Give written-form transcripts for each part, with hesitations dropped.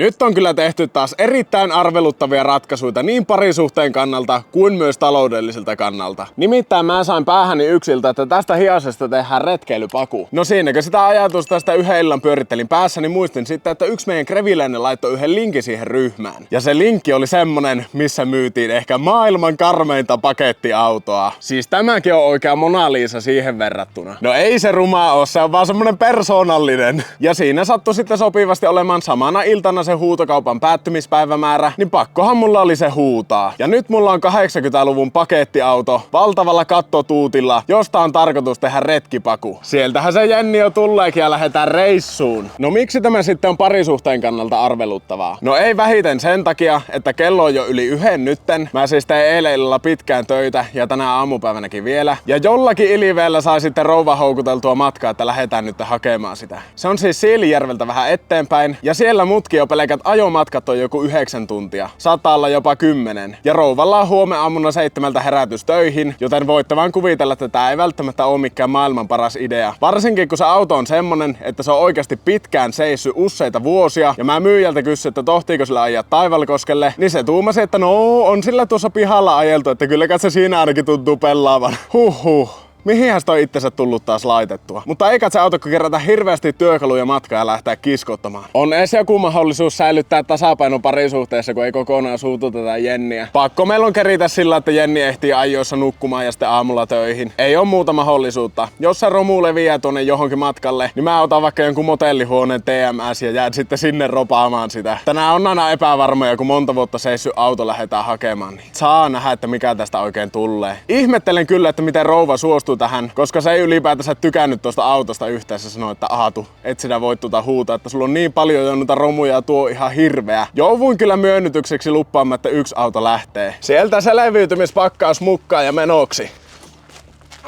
Nyt on kyllä tehty taas erittäin arveluttavia ratkaisuja niin parisuhteen kannalta kuin myös taloudelliselta kannalta. Nimittäin mä sain päähäni yksiltä, että tästä hiasesta tehdään retkeilypaku. No siinäkö sitä ajatusta tästä yhden illan pyörittelin päässä, niin muistin sitten, että yksi meidän kreviläinen laittoi yhden linkin siihen ryhmään. Ja se linkki oli semmonen, missä myytiin ehkä maailman karmeinta pakettiautoa. Siis tämäkin on oikea Mona Lisa siihen verrattuna. No ei se rumaa oo, se on vaan semmonen persoonallinen. Ja siinä sattui sitten sopivasti olemaan samana iltana se huutokaupan päättymispäivämäärä, niin pakkohan mulla oli se huutaa. Ja nyt mulla on 80-luvun pakettiauto valtavalla kattotuutilla, josta on tarkoitus tehdä retkipaku. Sieltähän se Jenni jo tulleekin ja lähdetään reissuun. No miksi tämä sitten on parisuhteen kannalta arveluttavaa? No ei vähiten sen takia, että kello on jo yli 1 nytten. Mä siis tein eilen illalla pitkään töitä ja tänä aamupäivänäkin vielä. Ja jollakin iliveellä sai sitten rouva houkuteltua matkaa, että lähdetään nyt hakemaan sitä. Se on siis Siilijärveltä vähän eteenpäin ja siellä mutkin jo pelkät ajomatkat on joku 9 tuntia. Saattaa olla jopa 10. Ja rouvalla on huomenaamuna 7 herätys töihin, joten voitte vaan kuvitella, että tää ei välttämättä ole mikään maailman paras idea. Varsinkin kun se auto on semmonen, että se on oikeasti pitkään seissyt useita vuosia ja mä myyjältä kysyin, että tohtiiko sillä ajaa Taivalkoskelle, niin se tuumasi, että no on sillä tuossa pihalla ajeltu, että kyllä se siinä ainakin tuntuu pelaavan. Huhhuh. Mihinhän sitä on itsensä tullut taas laitettua. Mutta eikä se auto kerätä hirveästi työkaluja matkaa ja lähteä kiskottamaan. On edes joku mahdollisuus säilyttää tasapaino parisuhteessa, kun ei kokonaan suututeta Jenniä. Pakko meillä on keritä sillä, että Jenni ehtii ajoissa nukkumaan ja sitten aamulla töihin. Ei oo muuta mahdollisuutta. Jos se romu leviää tuonne johonkin matkalle, niin mä otan vaikka jonkun motellihuoneen TMS ja jään sitten sinne ropaamaan sitä. Tänään on aina epävarmoja, kun monta vuotta seissyt auto lähdetään hakemaan. Niin saa nähdä, että mikä tästä oikein tulee. Ihmettelen kyllä, että miten rouva suostuu tähän, koska se ei ylipäätänsä tykännyt tuosta autosta yhtään. Se sanoi, että Aatu, et sinä voit huutaa, että sulla on niin paljon jo noita romuja ja tuo ihan hirveä. Jouduin kyllä myönnytykseksi luppaamaan, että yksi auto lähtee. Sieltä selviytymispakkaus mukaan ja menoksi.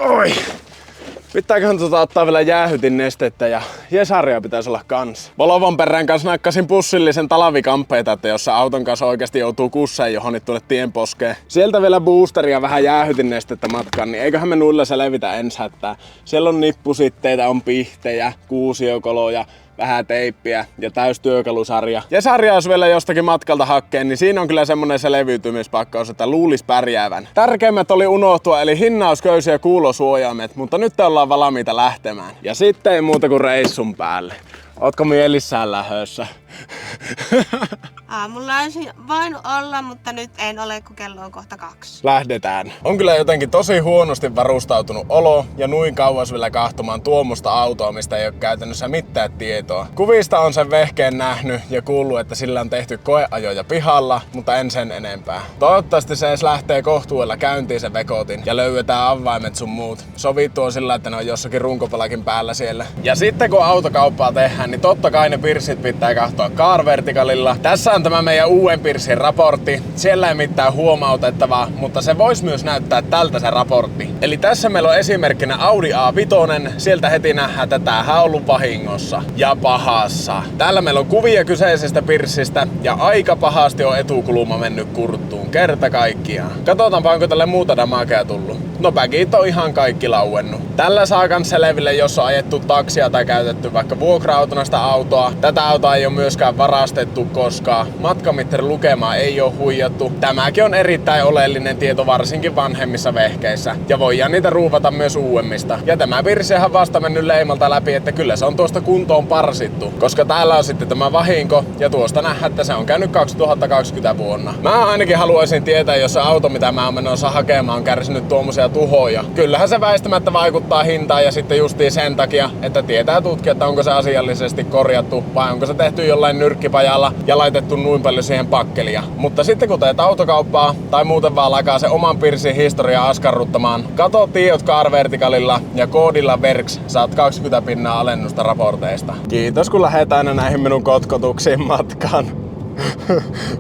Oi! Pitääköhän ottaa vielä jäähytin nestettä ja jesaria pitäisi olla kans. Volvon perään kanssa nakkasin pussillisen talvikamppeita, että jos se auton kanssa oikeasti joutuu kusseen johonkin tuonne tienposkeen. Sieltä vielä boosteria vähän jäähytin nestettä matkaan, niin eiköhän me nuilla selvitä ensättää. Siellä on nippusitteitä, on pihtejä, kuusiokoloja, vähän teippiä ja täys työkalusarja. Jesaria jos vielä jostakin matkalta hakkeen, niin siinä on kyllä semmonen selviytymispakkaus, että luulis pärjäävän. Tärkeimmät oli unohtua, eli hinausköysi ja kuulosuojaimet, mutta nyt ollaan valmiita lähtemään. Ja sitten ei muuta kuin reissun päälle. Ootko mielissään lähössä? Aamulla olisi voinut olla, mutta nyt en ole, kun kello on kohta 2. Lähdetään. On kyllä jotenkin tosi huonosti varustautunut olo ja nuin kauas vielä kahtomaan tuommoista autoa, mistä ei ole käytännössä mitään tietoa. Kuvista on sen vehkeen nähnyt ja kuullut, että sillä on tehty koeajoja pihalla, mutta en sen enempää. Toivottavasti se edes lähtee kohtuudella käyntiin se vekotin ja löydetään avaimet sun muut. Sovittu on sillä, että ne on jossakin runkopalakin päällä siellä. Ja sitten kun autokauppaa tehdään, niin totta kai ne pirssit pitää kahtoa Car Verticalilla. Tässä on tämä meidän uuden pirssin raportti. Siellä ei mitään huomautettavaa, mutta se voisi myös näyttää tältä se raportti. Eli tässä meillä on esimerkkinä Audi A5. Sieltä heti nähdään, että tämähän on ollut vahingossa ja pahassa. Täällä meillä on kuvia kyseisestä pirssistä ja aika pahasti on etukulma mennyt kurttuun kerta kaikkiaan. Katsotaanpa, onko tälle muuta damakea tullut. No bagit on ihan kaikki lauennut. Tällä saa kans selville, jos on ajettu taksia tai käytetty vaikka vuokra-autona sitä autoa. Tätä autoa ei ole myöskään varastettu koskaan. Matkamittarin lukemaa ei ole huijattu. Tämäkin on erittäin oleellinen tieto varsinkin vanhemmissa vehkeissä. Ja voidaan niitä ruuvata myös uudemmista. Ja tämä pirssihän vasta mennyt leimalta läpi, että kyllä se on tuosta kuntoon parsittu. Koska täällä on sitten tämä vahinko ja tuosta nähdään, että se on käynyt 2020 vuonna. Mä ainakin haluaisin tietää, jos se auto mitä mä oon menossa hakemaan on kärsinyt tuommoisia tuhoja. Kyllähän se väistämättä vaikuttaa hintaan ja sitten justiin sen takia, että tietää tutkia, että onko se asiallisesti korjattu vai onko se tehty jollain nyrkkipajalla ja laitettu noin paljon siihen pakkelia. Mutta sitten kun teet autokauppaa tai muuten vaan alkaa se oman pirssin historiaa askarruttamaan, kato tiedot Car Verticalilla ja koodilla VERKS saat 20% alennusta raporteista. Kiitos kun lähet aina näihin minun kotkotuksiin matkaan.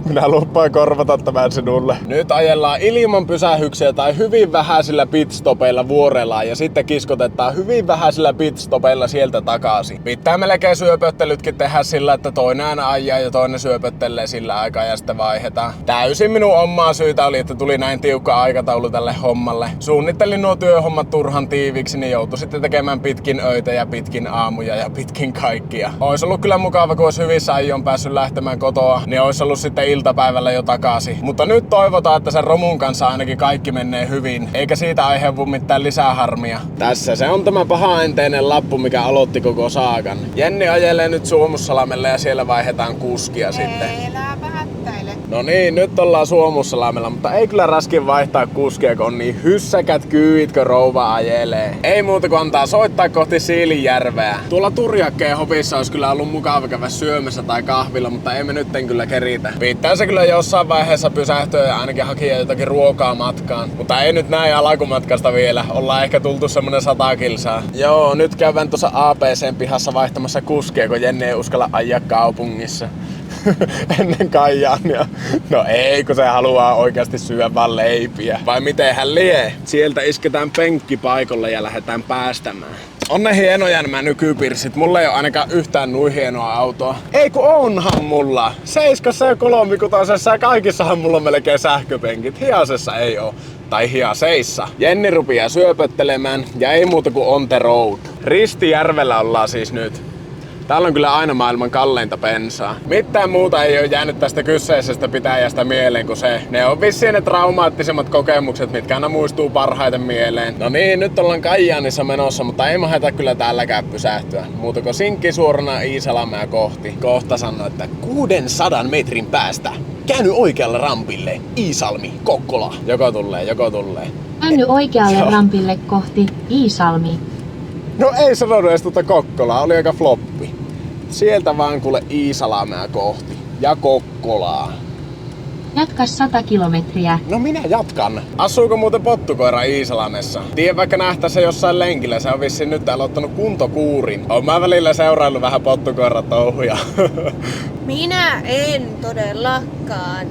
Minä lupaan korvata tämän sinulle. Nyt ajellaan ilman pysähyksiä tai hyvin vähäisillä pitstopeilla vuorellaan ja sitten kiskotetaan hyvin vähäisillä pitstopeilla sieltä takaisin. Pitää melkein syöpöttelytkin tehdä sillä, että toinen aina ajaa ja toinen syöpöttelee sillä aikaa ja sitten vaihdetaan. Täysin minun omaa syytä oli, että tuli näin tiukka aikataulu tälle hommalle. Suunnittelin nuo työhommat turhan tiiviksi, niin joutui sitten tekemään pitkin öitä ja pitkin aamuja ja pitkin kaikkia. Ois ollut kyllä mukava, kun olisi hyvissä ajoin päässyt lähtemään kotoa, niin olisi ollut sitten iltapäivällä jo takaisin. Mutta nyt toivotaan, että sen romun kanssa ainakin kaikki menee hyvin, eikä siitä aiheudu mitään lisää harmia. Tässä se on tämä pahaenteinen lappu, mikä aloitti koko saakan. Jenni ajelee nyt Suomussalamelle ja siellä vaihdetaan kuskia sitten. Eläpä hättäile. No niin, nyt ollaan Suomussalamella, mutta ei kyllä raskin vaihtaa kuskia, kun on niin hyssäkät kyyvitkö rouva ajelee. Ei muuta kuin antaa soittaa kohti Siilinjärveä. Tuolla Turjakkeen hovissa olisi kyllä ollut mukava käydä syömässä tai kahvilla, mutta ei me nytten kyllä keritä. Pitää se kyllä jossain vaiheessa pysähtyä ja ainakin hakea jotakin ruokaa matkaan. Mutta ei nyt näin alkumatkasta vielä. Ollaan ehkä tultu semmonen 100 kilsaa. Joo, nyt käydään tuossa ABC:n pihassa vaihtamassa kuskia, kun Jenni ei uskalla ajaa kaupungissa. Ennen Kajaania. No ei, kun se haluaa oikeasti syödä vaan leipiä. Vai miten hän lie? Sieltä isketään penkki paikalle ja lähdetään päästämään. On ne hienoja nämä nykypirssit. Mulla ei oo ainakaan yhtään nuin hienoa autoa. Ei kun onhan mulla. Seiskassa ja kolmikutosessa ja kaikissahan mulla on melkein sähköpenkit. Hiasessa ei oo. Tai hiaseissa. Jenni rupeaa syöpöttelemään ja ei muuta kuin on the road. Ristijärvellä ollaan siis nyt. Täällä on kyllä aina maailman kalleinta bensaa. Mitään muuta ei ole jäänyt tästä kyseisestä pitäjästä mieleen kuin se. Ne on vissiin ne traumaattisemmat kokemukset, mitkä aina muistuu parhaiten mieleen. No niin, nyt ollaan Kajaanissa menossa, mutta ei mahdeta kyllä täälläkään pysähtyä. Muuta kuin sinkki suorana Iisalmea kohti. Kohta sanoo, että 600 metrin päästä käänny oikealle rampille. Iisalmi, Kokkola. Joko tulee. Käänny oikealle rampille kohti Iisalmi. No ei sanonut edes tuota Kokkolaa, oli aika floppi. Sieltä vaan kuule Iisalmea kohti. Ja Kokkolaa. Jatka 100 kilometriä. No minä jatkan. Asuuko muuten pottukoira Iisalmessa? Tiedän vaikka nähtäisi se jossain lenkillä, se on vissiin nyt aloittanut kuntokuurin. Oon mä välillä seuraillut vähän pottukoiratouhuja. Minä en todellakaan.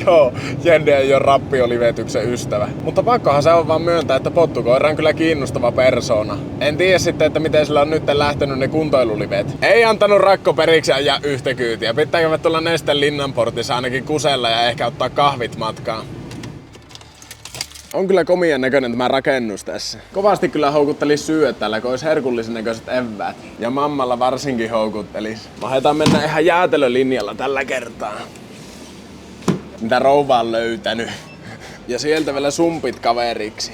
Joo, Jenni ei ole rappiolivetyksen ystävä. Mutta pakkohan se on vaan myöntää, että pottukoira on kyllä kiinnostava persoona. En tiedä sitten, että miten sillä on nyt lähtenyt ne kuntoilulivet. Ei antanut rakko periksi ajaa yhtä kyytiä. Pitää käydä tuolla Nesteen Linnanportissa ainakin kusella ja ehkä ottaa kahvit matkaan. On kyllä komian näköinen tämä rakennus tässä. Kovasti kyllä houkuttelis syödä täällä, kun olisi herkullisen näköiset eväät. Ja mammalla varsinkin houkuttelis. Mahdetaan mennä ihan jäätelölinjalla tällä kertaa. Mitä rouva on löytänyt. Ja sieltä vielä sumpit kaveriksi.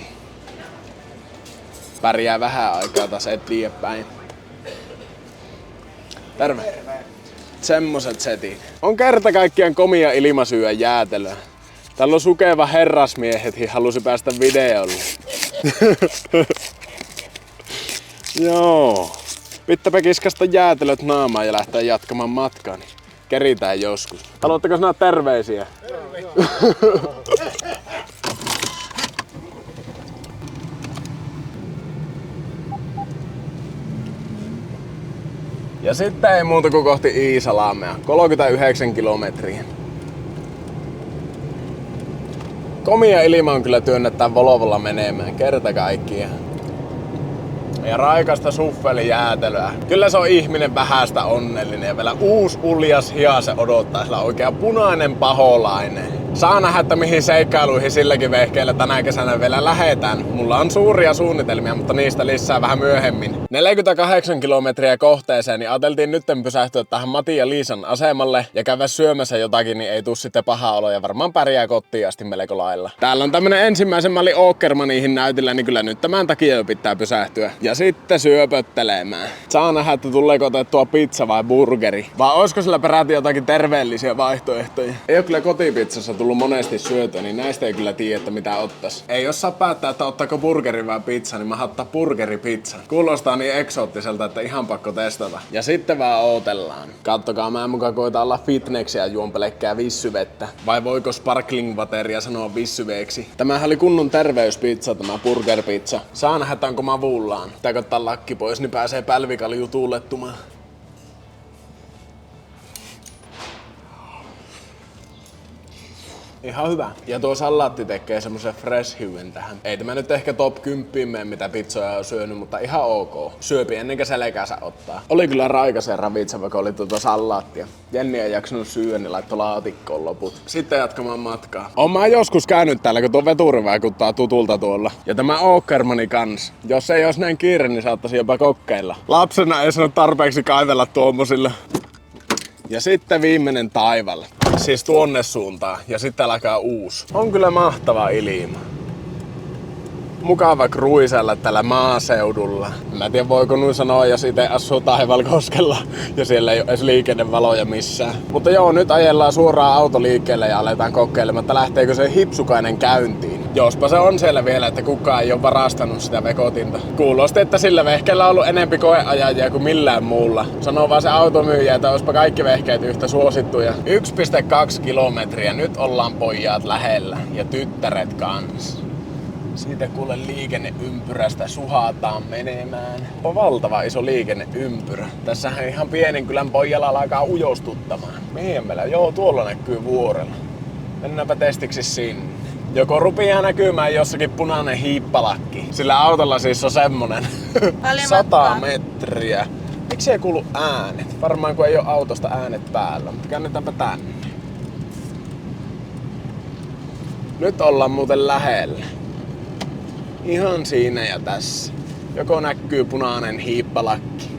Pärjää vähän aikaa taas eteenpäin. Terve. Semmoset setit. On kerta kaikkiaan komia ilmasyöä jäätelöä. Täällä on sukeva herrasmiehet, halusi päästä videolle. Joo. Pitääpä kiskasta jäätelöt naamaan ja lähteä jatkamaan matkaa. Niin keritään joskus. Haluatteko sanoa terveisiä? Ja sitten ei muuta kuin kohti Iisalmea. 39 kilometriä. Komia ilma on kyllä työnnetään Volvolla menemään, kerta kaikkiaan. Ja raikasta suffelijäätelöä. Kyllä se on ihminen vähästä onnellinen ja vielä uusi uljas hiase odottaa, sillä oikea punainen paholainen. Saa nähdä, että mihin seikkailuihin silläkin vehkeellä tänä kesänä vielä lähetään. Mulla on suuria suunnitelmia, mutta niistä lisää vähän myöhemmin. 48 kilometriä kohteeseen, niin ajateltiin nytten pysähtyä tähän Matin ja Liisan asemalle ja käydä syömässä jotakin, niin ei tuu sitten paha olo ja varmaan pärjää kotiin asti melko lailla. Täällä on tämmönen ensimmäisen mallin Åkermanihin näytillä, niin kyllä nyt tämän takia jo pitää pysähtyä. Ja sitten syöpöttelemään. Saa nähdä, että tuleeko otettua pizza vai burgeri. Vai olisiko sillä peräti jotakin terveellisiä vaihtoehtoja? Ei oo kyllä kotipizzassa tullut monesti syötyä, niin näistä ei kyllä tiedä, että mitä ottais. Ei jos saa päättää, että ottaako burgeri vai pizza, niin mä ottaa burgeripizza. Kuulostaa niin eksoottiselta, että ihan pakko testata. Ja sitten vaan ootellaan. Kattokaa, mä mukaan koitan olla fitneksiä ja juon pelkkää vissyvettä. Vai voiko sparkling wateria sanoa vissyveeksi? Tämähän oli kunnon terveyspizza, tämä burgerpizza. Saa nähdä, onko mavullaan. Pitääkö ottaa lakki pois, niin pääsee pälvikalju tuulettumaan. Ihan hyvä. Ja tuo salaatti tekee semmosen fresh huen tähän. Ei tämä nyt ehkä top 10 mene, mitä pizzoja on syönyt, mutta ihan ok. Syöpi ennen kuin selkäänsä ottaa. Oli kyllä raikasen ravitseva, kun oli tuota salaattia. Jenni ei jaksanut syödä, niin laittoi laatikkoon loput. Sitten jatkamaan matkaa. Oon mä joskus käynyt täällä, kun tuo veturi vaikuttaa tutulta tuolla. Ja tämä Åkermani kans. Jos ei olisi näin kiire, niin saattaisi jopa kokeilla. Lapsena ei sano tarpeeksi kaivella tuommoisilla. Ja sitten viimeinen taivalle. Siis tuonne suuntaan. Ja sitten alkaa uusi. On kyllä mahtava ilma. Mukava kruisella tällä maaseudulla. Mä en tiedä voiko noin sanoa, jos itse asuu Taivalkoskella ja siellä ei ole edes liikennevaloja missään. Mutta joo, nyt ajellaan suoraan autoliikkeelle ja aletaan kokeilemaan, että lähteekö se hipsukainen käyntiin. Jospa se on siellä vielä, että kukaan ei ole varastanut sitä vekotinta. Kuulosti, että sillä vehkeellä on ollut enempi koeajajia kuin millään muulla. Sanoo vaan se automyyjä, että olisipa kaikki vehkeet yhtä suosittuja. 1,2 kilometriä, nyt ollaan pojat lähellä ja tyttäret kanssa. Siitä kuule liikenneympyrästä suhataan menemään. On valtava iso liikenneympyrä. Tässähän ihan pienen kylän pojalla alkaa ujostuttamaan. Mihin meillä? Joo, tuolla näkyy vuorella. Mennäänpä testiksi sinne. Joko rupeaa näkymään jossakin punainen hiippalakki. Sillä autolla siis on semmonen 100 metriä. Miksi ei kuulu äänet? Varmaan kun ei oo autosta äänet päällä. Mutta käännetäänpä tänne. Nyt ollaan muuten lähellä. Ihan siinä ja tässä. Joko näkyy punainen hiippalakki.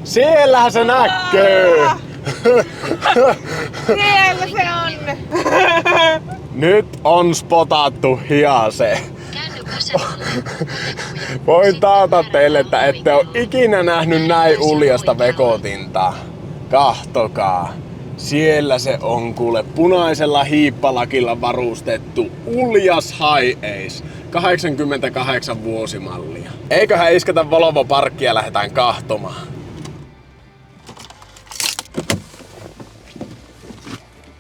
Siellähän se näkyy! Siellä se on! Nyt on spotattu hiase. Voin taata teille, että ette ole ikinä nähnyt näin uljasta vekotinta. Kahtokaa. Siellä se on kuule punaisella hiippalakilla varustettu uljas High Ace. 88 vuosimallia. Eiköhän isketä Volvo Parkkia ja lähdetään kahtomaan.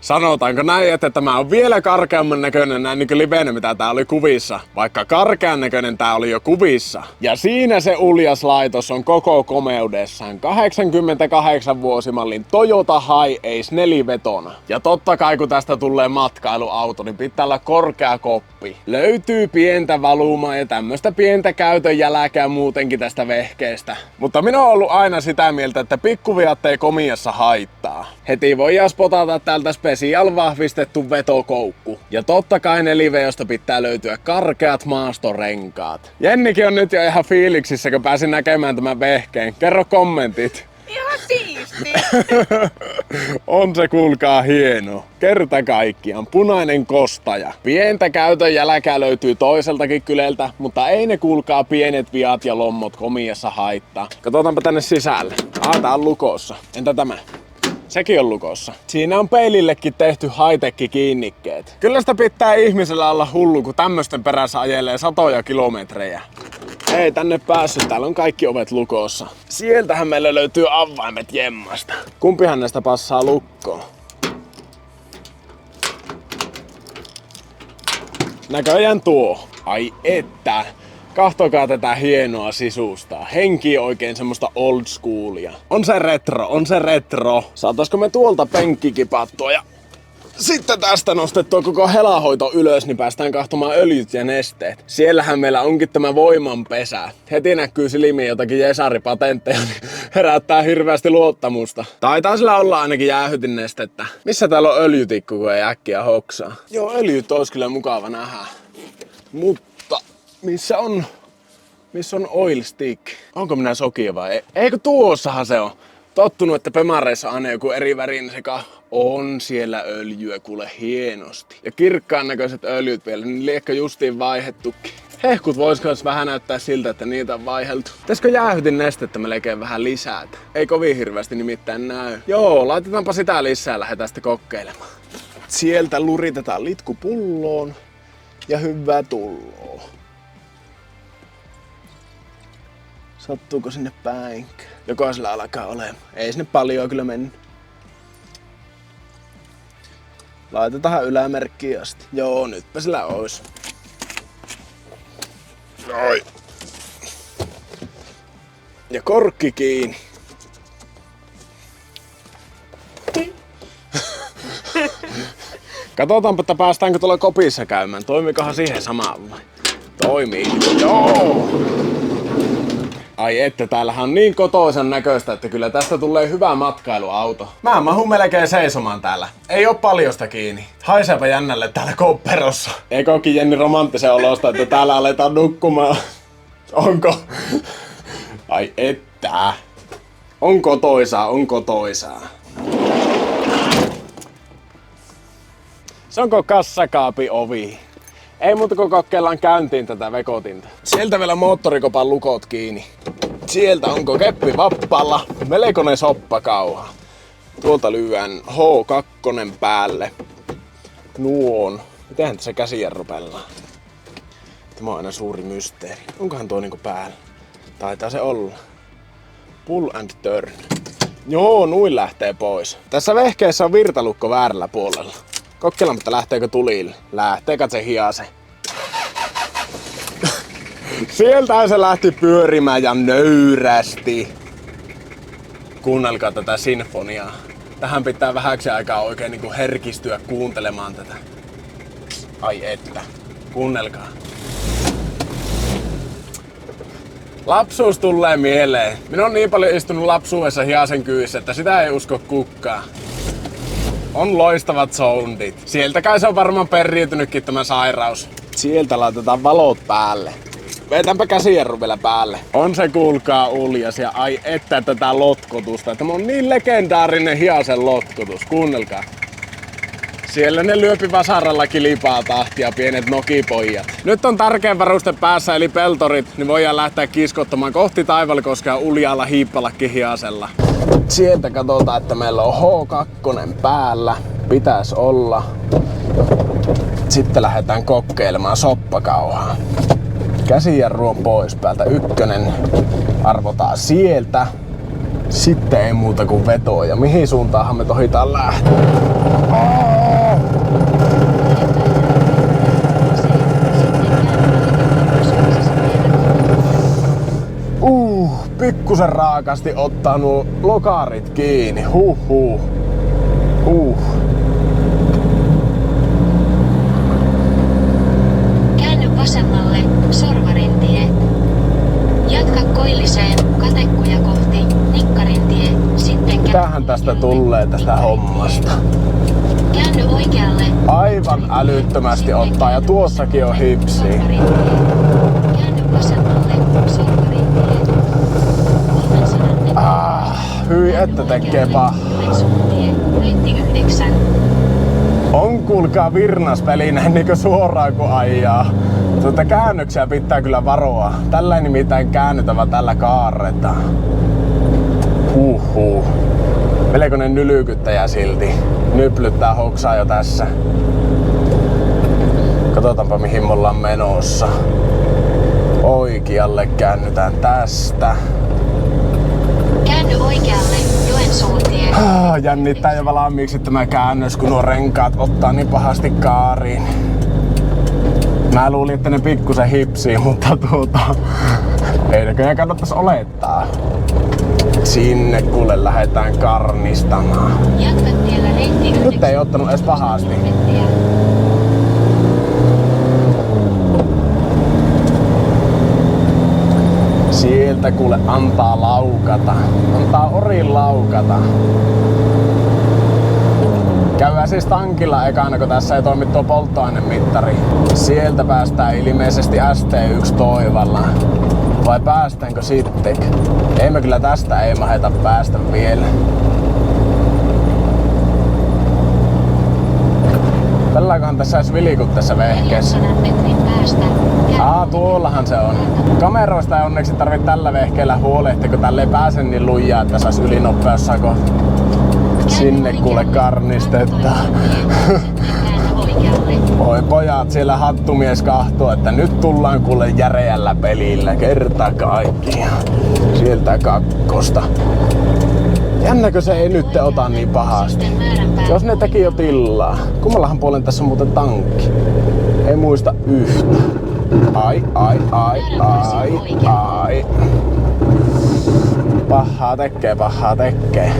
Sanotaanko näin, että tämä on vielä karkeamman näköinen näin niin kuin livenä, mitä tää oli kuvissa. Vaikka karkean näköinen tää oli jo kuvissa. Ja siinä se uljas laitos on koko komeudessaan. 88 vuosimallin Toyota High Ace 4-vetona. Ja totta kai kun tästä tulee matkailuauto, niin pitää olla korkea koppi. Löytyy pientä valumaa ja tämmöstä pientä käytön jälkää muutenkin tästä vehkeestä. Mutta minä oon ollut aina sitä mieltä, että pikkuviat ei komiassa haittaa. Heti voidaan spotata täältä special vahvistettu vetokoukku. Ja totta kai neliveosta pitää löytyä karkeat maastorenkaat. Jennikin on nyt jo ihan fiiliksissä, kun pääsin näkemään tämän vehkeen. Kerro kommentit. Ihan siisti! On se kuulkaa hieno. Kerta kaikkiaan punainen kostaja. Pientä käytön jälkää löytyy toiseltakin kyleltä, mutta ei ne kuulkaa pienet viat ja lommot komiassa haittaa. Katsotaanpa tänne sisälle. Tää on lukossa. Entä tämä? Sekin on lukossa. Siinä on peilillekin tehty high-tech kiinnikkeet. Kyllä sitä pitää ihmisellä olla hullu, kun tämmösten perässä ajelee satoja kilometrejä. Ei tänne päässyt, täällä on kaikki ovet lukossa. Sieltähän meillä löytyy avaimet jemmasta. Kumpihan näistä passaa lukkoon? Näköjään tuo. Ai että. Kahtokaa tätä hienoa sisusta. Henki oikein semmoista old schoolia. On se retro. Saataisko me tuolta penkkikipattua ja sitten tästä nostettua koko helahoito ylös, niin päästään kahtomaan öljyt ja nesteet. Siellähän meillä onkin tämä voimanpesä. Heti näkyy silmiin jotakin Jesari-patentteja, niin herättää hirveästi luottamusta. Taitaa sillä olla ainakin jäähytinnestettä. Missä täällä on öljytikku, kun ei äkkiä hoksaa? Joo, öljyt olisi kyllä mukava nähdä. Mutta missä on oil stick? Onko minä sokia vai? Eikö tuossahan se on? Tottunut, että pemareissa on aina joku eri värin sekä on siellä öljyä kuule hienosti. Ja kirkkaan näköiset öljyt vielä, niin liekkä justiin vaihettukin. Hehkut voisiko vähän näyttää siltä, että niitä on vaiheltu. Pitäisikö jäähytin nestettä melkein vähän lisätä? Ei kovin hirveästi nimittäin näy. Joo, laitetaanpa sitä lisää ja lähdetään sitten kokeilemaan. Sieltä luritetaan litku pulloon ja hyvää tuloa. Sattuuko sinne päinkään? Joko sillä alkaa olemaan? Ei sinne paljon kyllä mennyt. Laitetaan ylämerkkiin asti. Joo, nytpä sillä ois. Noin. Ja korkki kiinni. Katsotaanpa, että päästäänkö tuolla kopissa käymään. Toimikohan siihen samaan vai? Toimii. Joo! Ai että, täällähän on niin kotoisan näköistä, että kyllä tästä tulee hyvä matkailuauto. Mä mahun melkein seisomaan täällä. Ei oo paljosta kiinni. Haiseepa jännälle täällä kopperossa. Eikö ookin Jenni romanttisen olosta, että täällä aletaan nukkumaan? Onko? Ai että. On kotoisaa, on kotoisaa. Se onko kassakaapin ovi? Ei muuta kuin kokeillaan käyntiin tätä vekotinta. Sieltä vielä moottorikopan lukot kiinni. Sieltä onko keppi vappalla. Melkoinen soppakauha. Tuolta lyön H2 päälle. Nuon. Mitenhän tässä käsijarru pelaa? Tämä on aina suuri mysteeri. Onkohan tuo niinku päällä? Taitaa se olla. Pull and turn. Joo, nuin lähtee pois. Tässä vehkeessä on virtalukko väärällä puolella. Kokeillaan, että lähteekö tulille. Lähtee, katse hiase. Sieltä se lähti pyörimään ja nöyrästi. Kuunnelkaa tätä sinfoniaa. Tähän pitää vähäksi aikaa oikein niin kuin herkistyä kuuntelemaan tätä. Ai että. Kuunnelkaa. Lapsuus tulee mieleen. Minä on niin paljon istunut lapsuudessa hiasen kyyssä, että sitä ei usko kukaan. On loistavat soundit. Sieltä kai se on varmaan periytynytkin tämä sairaus. Sieltä laitetaan valot päälle. Vetäänpä käsijarru vielä päälle. On se kuulkaa uljas ja ai että tätä lotkotusta. Tämä on niin legendaarinen hiasen lotkotus. Kuunnelkaa. Siellä ne lyöpi vasaralla kilipaa tahtia pienet nokipojat. Nyt on tärkein varuste päässä eli peltorit, niin voidaan lähteä kiskottamaan kohti Taivalkoskea uljaalla hiippalakkihiasella. Sieltä katsotaan, että meillä on H2 päällä. Pitäis olla. Sitten lähdetään kokeilemaan soppakauhaa. Käsijarru on pois päältä. 1 arvotaan sieltä. Sitten ei muuta kuin vetoa. Ja mihin suuntaanhan me tohitaan lähteä? Pikkusen raakasti ottanut lokarit kiinni. Käänny vasemmalle, Sorvarintie. Jatka Koilliseen, Katekkuja kohti, Nikkarintie. Sitten mitähän tästä tulee tästä hommasta? Käänny oikealle. Aivan älyttömästi ottaa ja tuossakin on hipsi. Käänny vasemmalle, Sorvarintie. Hyi että tekee pahaa. On kuulkaa virnaspelinä niinkö suoraan kun ajaa. Käännöksiä pitää kyllä varoa. Tällä ei nimittäin käännytävä, tällä kaarretaan. Melkoinen nylykyttäjä silti. Nyplyttää hoksaa jo tässä. Katsotaanpa mihin me ollaan menossa. Oikealle käännytään tästä. Käänny oikealle, Joensuuntie. Jännittää jo valmiiksi tämä käännös, kun nuo renkaat ottaa niin pahasti kaariin. Mä luulin, että ne pikkusen hipsii, mutta ei näköjään kannattais olettaa. Sinne kuule lähdetään karnistamaan. Jatka tiellä reitti 9. Nyt ei ottanut edes pahasti. Sieltä kuule antaa laukata. Antaa orin laukata. Käydään siis tankilla ekana, kun tässä ei toimi tuo polttoainemittari. Sieltä päästään ilmeisesti ST1 Toivalla. Vai päästäänkö sitten? Ei me kyllä tästä ei maheta päästä vielä. Tälläköhän tässä edes vilikut tässä vehkeessä. Tuollahan se on. Kameroista ei onneksi tarvitse tällä vehkeellä huolehtia, kun tälle ei pääse niin lujaa, että sais ylinopeussako. Sinne kuule karnistetaan. Oi pojat, siellä hattumies kahtoo, että nyt tullaan kuule järeällä pelillä kerta kaikkiaan. Sieltä kakkosta. Jännäkö se ei nyt ota niin pahasti? Jos ne teki jo tilaa. Kummallahan puolen tässä on muuten tankki? Ei muista yhtä. Ai. Pahaa tekee.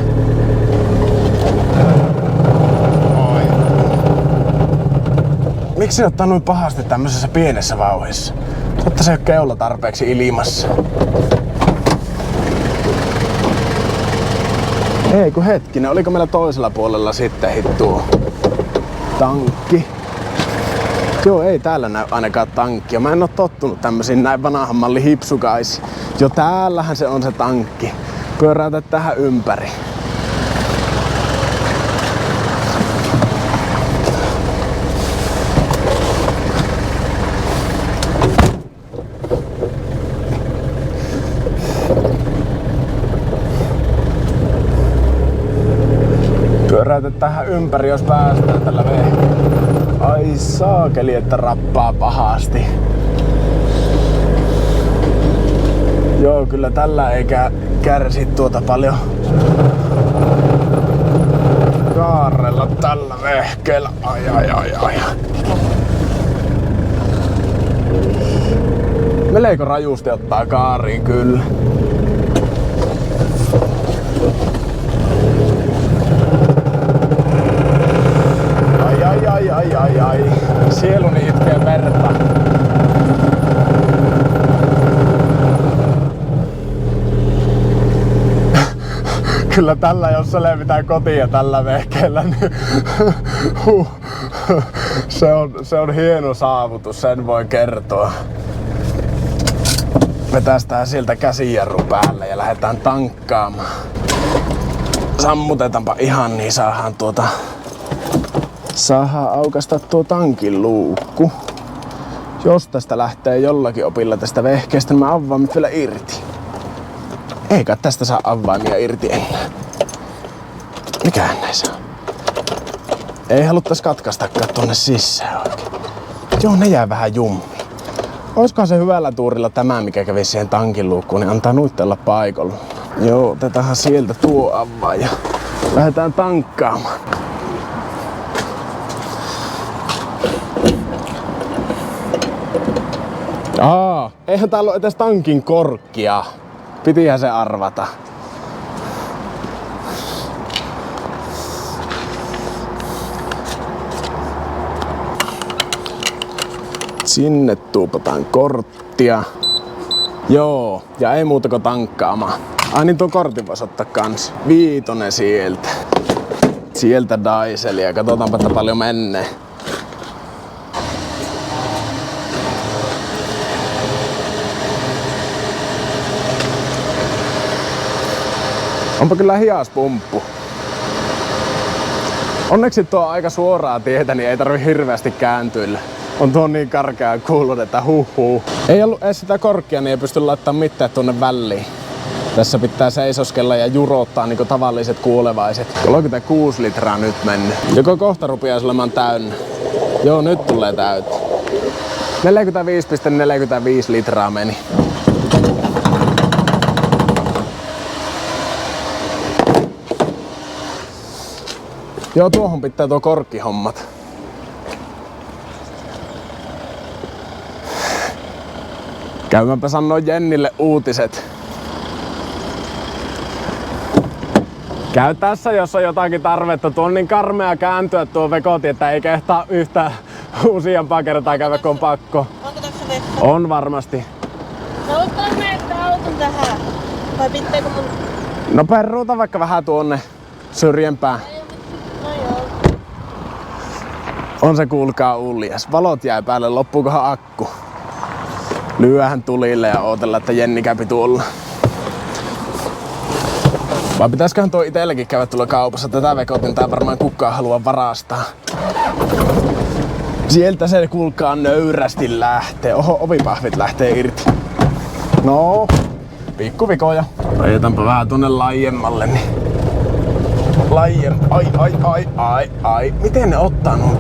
Miksi se ottaa noin pahasti tämmöisessä pienessä vauhissa? Totta se ei ole keula tarpeeksi ilmassa. Ei kun hetkinen, oliko meillä toisella puolella sitten hittuu tankki? Joo, ei täällä näy ainakaan tankkia. Mä en oo tottunut tämmösiin näin vanhan mallin hipsukaisiin. Jo täällähän se on se tankki. Pyöräytä tähän ympäri. Pyöräytä tähän ympäri, jos päästään tällä vehkeellä. Ai saakeli, että rappaa pahasti. Joo, kyllä tällä eikä kärsi tuota paljon kaarella tällä vehkeellä. Ai. Melko rajusti ottaa kaariin kyllä. Ai. Sieluni itkee verta. Kyllä tällä, jos selvitään kotiin tällä vehkeellä, niin se on hieno saavutus, sen voi kertoa. Vetästään sieltä käsijarru päälle ja lähdetään tankkaamaan. Sammutetaanpa ihan niin saadaan aukasta tuo tankin luukku. Jos tästä lähtee jollakin opilla tästä vehkeestä, niin mä avaimet vielä irti. Eikä tästä saa avaimia irti enää. Mikähän näissä on? Ei haluttais katkaistakaan tonne sisään oikein. Joo, ne jää vähän jummiin. Oiskohan se hyvällä tuurilla tämä, mikä kävi siihen tankin luukkuun, niin antaa nuittella paikalla. Joo, otetaanhan sieltä tuo avain ja lähdetään tankkaamaan. Eihän täällä ole edes tankin korkkia. Pitihän se arvata. Sinne tuupataan korttia. Joo, ja ei muuta kuin tankkaamaan. Ai niin, tuo kortin voisi ottaa kans. 5 sieltä. Sieltä dieselia. Katsotaanpa, että paljon menee. Onpa kyllä hias pumppu. Onneksi tuo on aika suoraa tietä, niin ei tarvi hirveästi kääntyillä. On tuo niin karkeaa kuulunut, että huhhuh. Ei ollut edes sitä korkkia, niin ei pysty laittamaan mitään tuonne väliin. Tässä pitää seisoskella ja jurottaa niinku tavalliset kuolevaiset. 36 litraa nyt mennyt. Joko kohta rupeaa olemaan täynnä? Joo, nyt tulee täyttä. 45,45 litraa meni. Joo, tuohon pitää tuo korkkihommat. Käymäpä sanoo Jennille uutiset. Käy tässä, jos on jotakin tarvetta. Tuo on niin karmea kääntyä tuo vekoti, että ei kehtaa yhtään useampaa kertaa käydä, kun on pakko. Onko tässä vettä? On varmasti. No ottaa meitä auton tähän. Vai pitääkö mun... No peruuta vaikka vähän tuonne syrjempään. No joo. On se kuulkaa uljas. Valot jäi päälle, loppuukohan akku? Lyöhän tulille ja ootella, että Jenni käpi tuolla. Vai pitäisköhän tuo itelläkin käydä tuolla kaupassa? Tätä vekotinta varmaan kukaan halua varastaa. Sieltä se kuulkaa nöyrästi lähtee. Oho, ovipahvit lähtee irti. No, pikkuvikoja. Ajetaanpa vähän tuonne laajemmalle, niin... Ai. Miten ne ottaa noin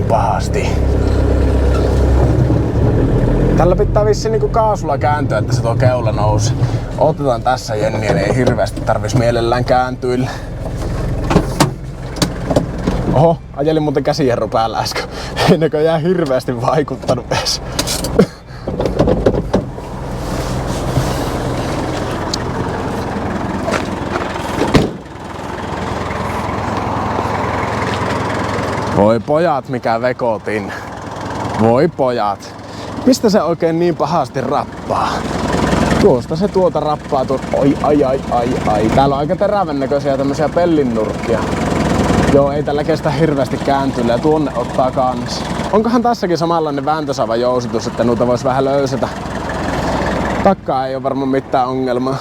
pahasti? Tällä pitää vissiin niinku kaasulla kääntyä, että se tuo keula nousee. Otetaan tässä Jenniä, niin ei hirveästi tarvis mielellään kääntyillä. Oho, ajelin muuten käsijarru päällä äsken. Ei näköjään hirveästi vaikuttanut edes. Voi pojat, mikä vekotin. Voi pojat. Mistä se oikein niin pahasti rappaa? Tuosta se tuota rappaa ai. Täällä on aika terävän näköisiä tämmösiä pellinnurkkia. Joo, ei tällä kestä hirveästi kääntyä ja tuonne ottaa kans. Onkohan tässäkin samanlainen vääntösava jousitus, että noita vois vähän löysätä? Takkaa ei oo varmaan mitään ongelmaa.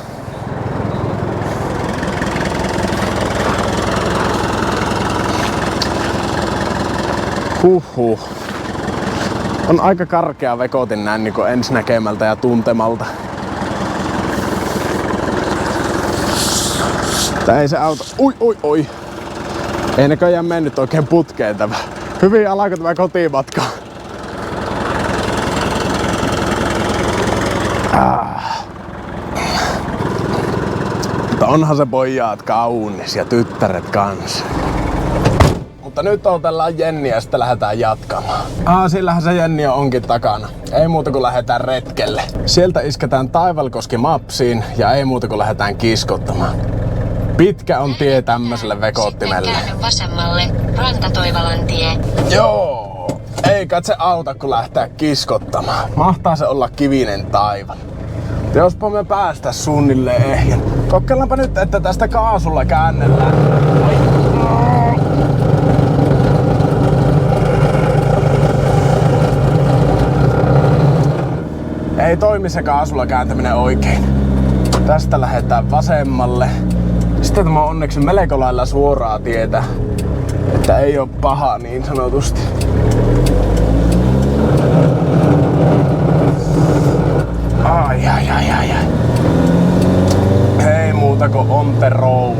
Huhhuh. On aika karkea vekotin näin niin ensinäkemältä ja tuntemalta. Tää ei se auto. Oi. Ei näköjään mennyt oikein putkeen tämä. Hyvin alako tämä kotimatka. Mutta onhan se pojat kaunis ja tyttäret kans. Mutta nyt otellaan Jenniä ja sitten lähdetään jatkamaan. Sillähän se Jenni onkin takana. Ei muuta kuin lähdetään retkelle. Sieltä isketään Taivalkoski Mapsiin ja ei muuta kuin lähdetään kiskottamaan. Pitkä on tie tämmöiselle vekottimelle. Sitten käänny vasemmalle, Rantatoivalantie. Joo! Ei kai se auta kun lähtee kiskottamaan. Mahtaa se olla kivinen taival. Jospa me päästä suunnilleen ehjän. Kokeillaanpa nyt, että tästä kaasulla käännellään. Ei toimi se kaasulla kääntäminen oikein. Tästä lähdetään vasemmalle. Sitten tämä on onneksi melko lailla suoraa tietä, että ei oo paha niin sanotusti. Ai. Ei muuta kuin on the road.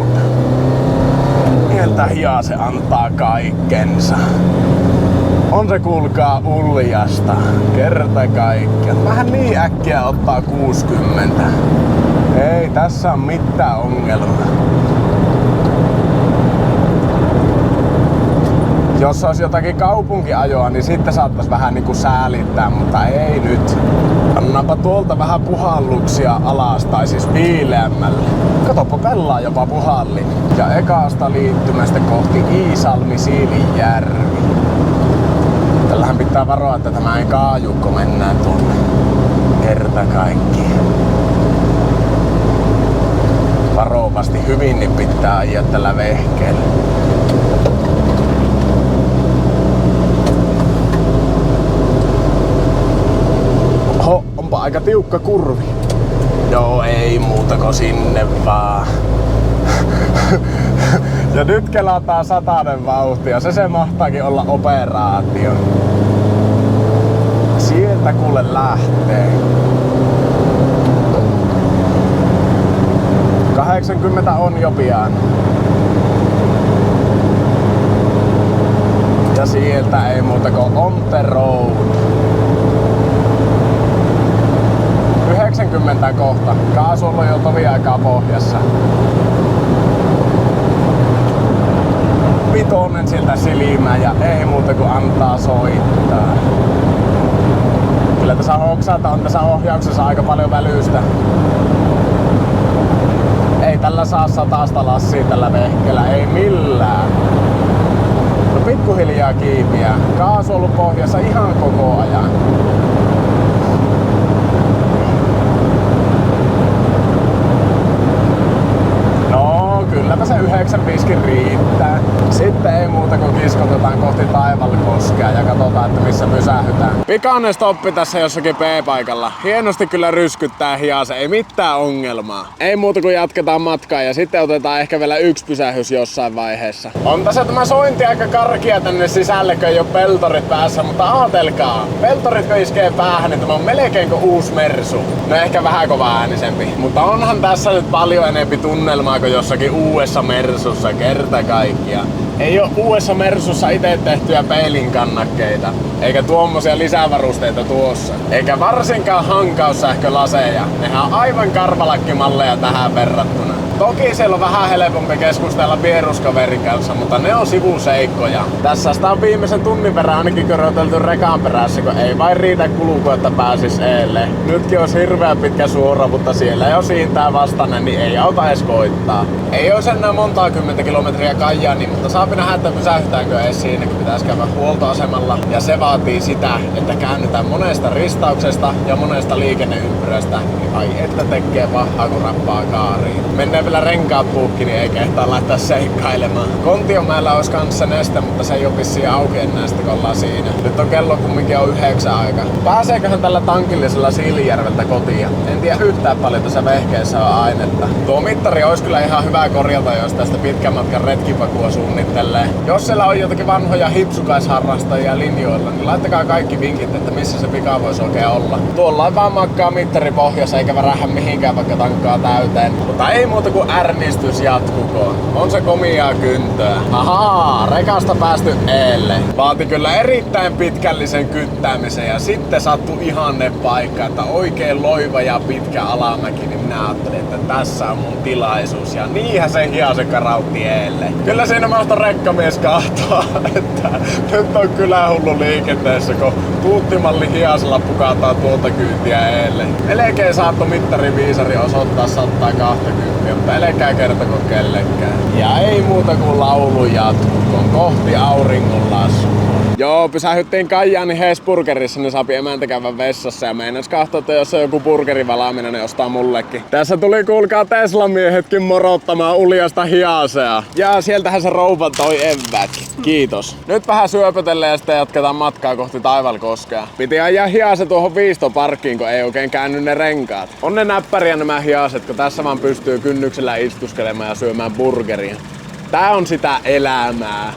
Mieltä hiaa se antaa kaikkensa. On se kuulkaa uljasta. Kerta kaikkiaan. Vähän niin äkkiä ottaa 60. Ei tässä on mitään ongelmaa. Jos olisi jotakin kaupunkiajoa, niin sitten saattais vähän niinku säälittää, mutta ei nyt. Annaanpa tuolta vähän puhalluksia alas, tai siis viileämmälle. Katoppa, pelaa jopa puhallin. Ja ekaasta liittymästä kohti Iisalmi-Siilinjärvi. Tällähän pitää varoa, että tämä ei kaaju, kun mennään tuonne. Kerta kaikkiaan. Varovasti hyvin, niin pitää ajaa tällä vehkeellä. Oho, onpa aika tiukka kurvi. Joo, ei muuta kuin sinne vaan. Ja nyt kelataan 100 vauhtia. Se mahtaakin olla operaatio. Sieltä kuule lähtee. 80 on jo pian. Ja sieltä ei muuta kuin on the road. 90 kohta. Kaasu on jo tovi aikaa pohjassa. Vitonen siltä silmään ja ei muuta kuin antaa soittaa. Kyllä tässä hoksata on tässä ohjauksessa aika paljon välystä. Ei tällä saa 100 lassia tällä vehkellä, ei millään. No pikkuhiljaa kiipiä. Kaasu on ollut pohjassa ihan koko ajan. No kylläpä se 9 piskin riittää. Sitten ei muuta kuin kiskotetaan kohti Taivalkoskea ja katsotaan, että missä pysähytään. Pikainen stoppi tässä jossakin P-paikalla. Hienosti kyllä ryskyttää hiase, ei mitään ongelmaa. Ei muuta kuin jatketaan matkaa ja sitten otetaan ehkä vielä yksi pysähys jossain vaiheessa. On tässä tämä sointi aika karkia tänne sisälle, kun ei oo peltorit päässä, mutta aatelkaa. Peltorit kun iskee päähän, niin tämä on melkein kuin uusi Mersu. No ehkä vähän kova äänisempi. Mutta onhan tässä nyt paljon enempi tunnelmaa kuin jossakin uudessa Mersussa kerta kaikkiaan. Ei oo uudessa Mersussa itse tehtyjä peilinkannakkeita, eikä tuommoisia lisävarusteita tuossa. Eikä varsinkaan hankaussähkölaseja. Nehän on aivan karvalakkimalleja tähän verrattuna. Toki siellä on vähän helpompi keskustella vieruskaverin kanssa, mutta ne on sivuseikkoja. Tässä sitä on viimeisen tunnin verran ainakin körötelty rekan perässä, kun ei vain riitä kulku, että pääsis eelle. Nytkin olisi hirveän pitkä suora, mutta siellä ei oo siintää vastanne, niin ei auta edes koittaa. Ei oo enää montaa kymmentä kilometriä Kajaaniin, mutta saapi nähdä, että pysähdytäänkö edes siinä, kun pitäisi käydä huoltoasemalla. Ja se vaatii sitä, että käännytään monesta ristauksesta ja monesta liikenneympyrästä. Ai että tekee pahaa, kun rappaa kaariin. Mennään vielä renkaat puukki, niin ei kehtaa laittaa seikkailemaan. Kontiomäellä olisi kanssa neste, mutta se ei oo vissiin auki enää sitten, kun ollaan siinä. Nyt on kello kumminkin jo 9 aika. Pääseeköhän tällä tankillisella Siilijärveltä kotiin? En tiedä yhtään paljon tässä vehkeessä on ainetta. Tuo mittari olisi kyllä ihan hyvä korjata, jos tästä pitkän matkan retkipakua suunnittelee. Jos siellä on jotakin vanhoja hipsukaisharrastajia linjoilla, niin laittakaa kaikki vinkit, että missä se pika voisi oikein olla. Tuolla vaan makkaa mittari pohjassa eikä värähä mihinkään, vaikka tankkaa täyteen. Mutta ei muuta kuin ärnistys jatkukoon. On se komiaa kyntöä. Ahaa, rekasta päästy eelle. Vaati kyllä erittäin pitkällisen kyttäämisen ja sitten sattui ihanne paikka, että oikein loiva ja pitkä alamäki, niin minä ajattelin, että tässä on mun tilaisuus. Ja niinhän se Hiasen karautti eelle. Kyllä siinä mahto rekkamies kahtoa, että nyt on kyllä hullu liikenteessä, kun tuuttimalli Hiasella pukataan tuolta kyytiä eelle. Melkein saatto mittariviisari osoittaa 120, mutta älkää kertoko kellekään. Ja ei muuta kuin laulu jatkuu, kohti auringonlaskua. Joo, pysähyttiin Kajaanin Hesburgerissa, niin saapi emäntä käydä vessassa ja meinas katsoa, että jos on joku burgerivalaaminen, niin ostaa mullekin. Tässä tuli kuulkaa Tesla-miehetkin morottamaan uljasta Hiasea. Ja sieltähän se rouva toi evätkin. Kiitos. Nyt vähän syöpötellään ja sitten jatketaan matkaa kohti Taivalkoskea. Piti ajaa Hiase tuohon viistoparkkiin, kun ei oikein käänny ne renkaat. On ne näppäriä nämä Hiaset, kun tässä vaan pystyy kynnyksellä istuskelemaan ja syömään burgeria. Tää on sitä elämää.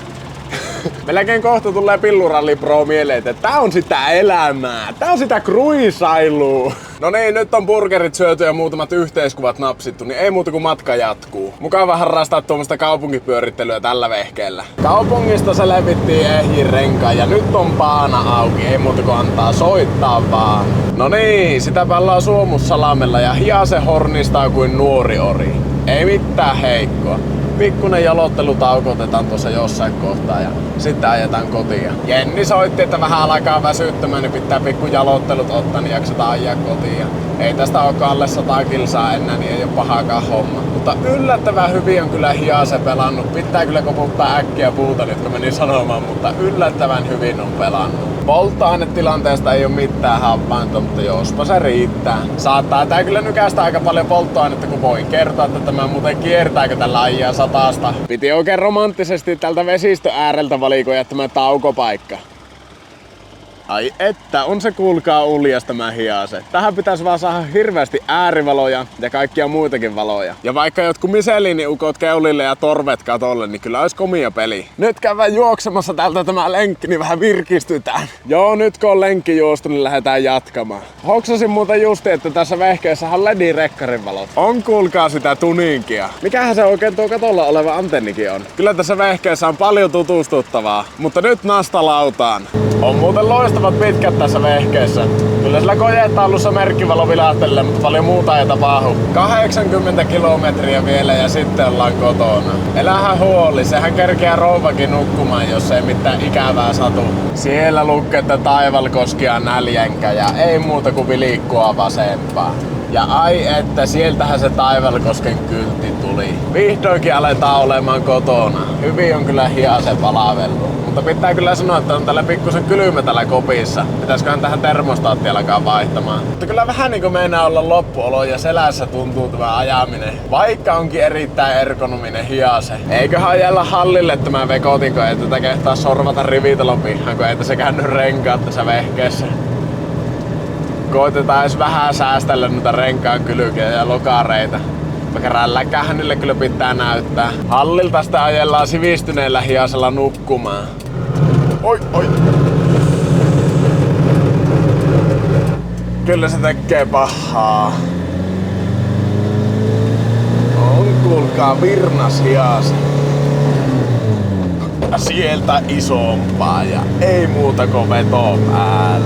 Melkein kohta tulee Pilluralli Pro mieleen, että tää on sitä elämää, tää on sitä kruisailua. No niin, nyt on burgerit syöty ja muutamat yhteiskuvat napsittu, niin ei muuta kuin matka jatkuu. Mukava harrastaa tuommoista kaupunkipyörittelyä tällä vehkeellä. Kaupungista se levittiin ehjin renkaan ja nyt on paana auki, ei muuta kuin antaa soittaa vaan. No niin, sitä pallaa Suomussalamella ja Hiase hornistaa kuin nuori ori. Ei mitään heikkoa. Pikkunen jalottelutauko otetaan tuossa jossain kohtaa ja sitten ajetaan kotiin. Jenni soitti, että vähän alkaa väsyttämään, niin pitää pikku jalottelut ottaa, niin jaksetaan ajaa kotiin. Ei tästä ole alle 100 kilsaa enää, niin ei ole pahakaan homma. Mutta yllättävän hyvin on kyllä Hiase pelannut. Pitää kyllä koputtaa äkkiä puuta, jotka meni sanomaan, mutta yllättävän hyvin on pelannut. Polttoainetilanteesta ei ole mitään havaintoa, mutta jospa se riittää. Saattaa tää kyllä nykäistä aika paljon polttoainetta, kun voin kertoa, että tämä muuten kiertääkö tällä ajaa 100. Piti oikein romanttisesti tältä vesistön ääreltä valikoida tämä taukopaikka. Ai että, on se kuulkaa uljas tämä Hiase. Tähän pitäisi vaan saada hirveästi äärivaloja ja kaikkia muitakin valoja. Ja vaikka jotkut Michelin-ukot keulille ja torvet katolle, niin kyllä olisi komia peli. Nyt käydään juoksemassa täältä tämä lenkki, niin vähän virkistytään. Joo, nyt kun on lenkki juostu, niin lähdetään jatkamaan. Hoksasin muuten justi, että tässä vehkeessä on LED-rekkarin valot. On kuulkaa sitä tuninkia. Mikähän se oikein tuo katolla oleva antennikin on? Kyllä tässä vehkeessä on paljon tutustuttavaa, mutta nyt nastalautaan. On muuten loistavat pitkät tässä vehkeessä. Kyllä sillä kojetaulussa merkkivalo vilahtelee, mutta paljon muuta ei tapahdu. 80 kilometriä vielä ja sitten ollaan kotona. Elähän huoli, sehän kerkeää rouvakin nukkumaan, jos ei mitään ikävää satu. Siellä lukee, että Taivalkoskia näljänkä ja ei muuta kuin vilikkua vasempaa. Ja ai että, sieltähän se Taivalkosken kyltti tuli. Vihdoinkin aletaan olemaan kotona. Hyvin on kyllä Hiase palavellut. Mutta pitää kyllä sanoa, että on tällä pikkusen kylmä tällä kopissa. Pitäisköhän tähän termostaatti alkaa vaihtamaan. Mutta kyllä vähän niinku meinaa olla loppuolo ja selässä tuntuu tämä ajaminen. Vaikka onkin erittäin ergonominen Hiase. Eiköhän ajella hallille tämä vekotin, kun ei tätä kehtaa sorvata rivitalon pihaan, kun ei tässä käänny renkaat tässä vehkeessä. Koitetaan edes vähän säästellä noita renkaan kylkiä ja lokareita. Vaikka rälläkäähän niille kyllä pitää näyttää. Hallilta sitä ajellaan sivistyneellä Hiasella nukkumaan. Oi, oi. Kyllä se tekee pahaa. On kuulkaa virnas Hiase. Ja sieltä isompaa ja ei muuta kuin veto päälle.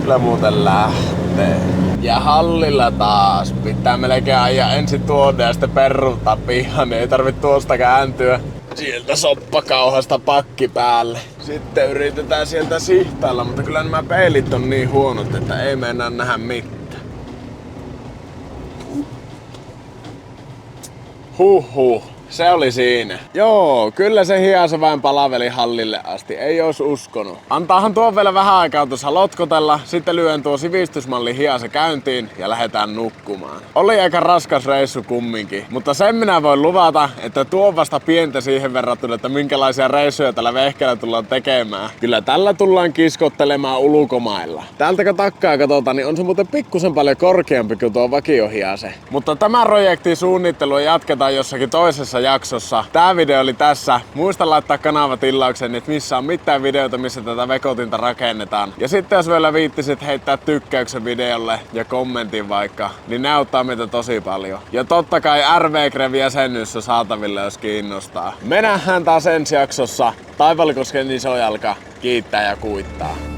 Kyllä muuten lähtee. Ja hallilla taas. Pitää melkein ajaa ensin tuonne ja sitten perruttaa pihaan, niin ei tarvitse tuosta kääntyä. Sieltä soppakauhasta pakki päälle. Sitten yritetään sieltä sihtailla, mutta kyllä nämä peilit on niin huonot, että ei mennä nähdä mitään. Huhhuh. Se oli siinä. Joo, kyllä se Hiase vähän palaveli hallille asti, ei ois uskonut. Antaahan tuon vielä vähän aikaa tuossa lotkotella, sitten lyön tuo sivistysmalli Hiase käyntiin ja lähdetään nukkumaan. Oli aika raskas reissu kumminkin, mutta sen minä voin luvata, että tuo on vasta pientä siihen verrattuna, että minkälaisia reissuja tällä vehkeellä tullaan tekemään. Kyllä tällä tullaan kiskottelemaan ulkomailla. Täältä kun takkaa katsotaan, niin on se muuten pikkusen paljon korkeampi kuin tuo vakio Hiase. Mutta tämän projektin suunnittelua jatketaan jossakin toisessa jaksossa. Tää video oli tässä. Muista laittaa kanavatilauksen, että missä on mitään videota, missä tätä vekotinta rakennetaan. Ja sitten jos vielä viittisit heittää tykkäyksen videolle ja kommentin vaikka, niin ne auttaa meitä tosi paljon. Ja totta kai RV-Grev-jäsenyys on saatavilla, jos kiinnostaa. Me nähdään taas ensi jaksossa. Taivalkosken iso jalka kiittää ja kuittaa.